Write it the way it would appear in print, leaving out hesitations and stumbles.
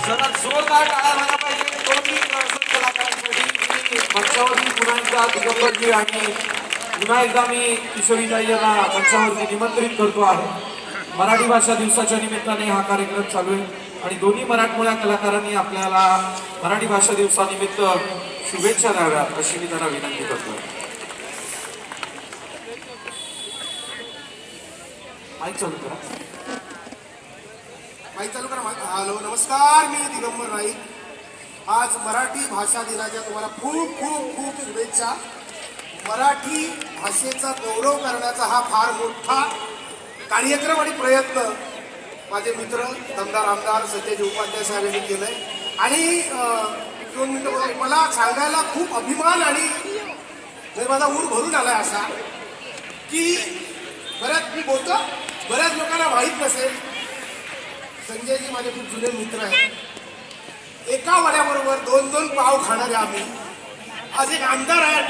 जरा जोरदार टाळ्या झाल्या पाहिजे दोन्ही कलाकारांसाठी. मंचावरती पुन्हा एकदा दिगंबरजी आणि पुन्हा एकदा मी किशोरीताई यांना मंचावरती निमंत्रित करतो आहे. मराठी भाषा दिवसाच्या निमित्ताने हा कार्यक्रम चालू आहे आणि दोन्ही मराठमोळ्या कलाकारांनी आपल्याला मराठी भाषा दिवसानिमित्त शुभेच्छा द्याव्यात अशी मी त्यांना विनंती करतो. माईक चालू करा. माईक चालू करा. हॅलो, नमस्कार, मी दिगंबर नाईक. आज मराठी भाषा दिनाच्या तुम्हाला खूप खूप खूप शुभेच्छा. मराठी भाषेचा गौरव करण्याचा हा फार मोठा कार्यक्रम आणि प्रयत्न माझे मित्र दमदार आमदार सत्यजी उपाध्याय साहेबांनी केलंय. आणि 2 मिनिटं मला सांगायला खूप अभिमान आणि माझा ऊर भरून आलाय असा की बऱ्याच मी बोलतो, बऱ्याच लोकांना माहीत नसेल, संजयजी माझे खूप जुने मित्र आहेत. एका वड्याबरोबर 2-2 पाव खाणारे आम्ही. आज एक आमदार आहे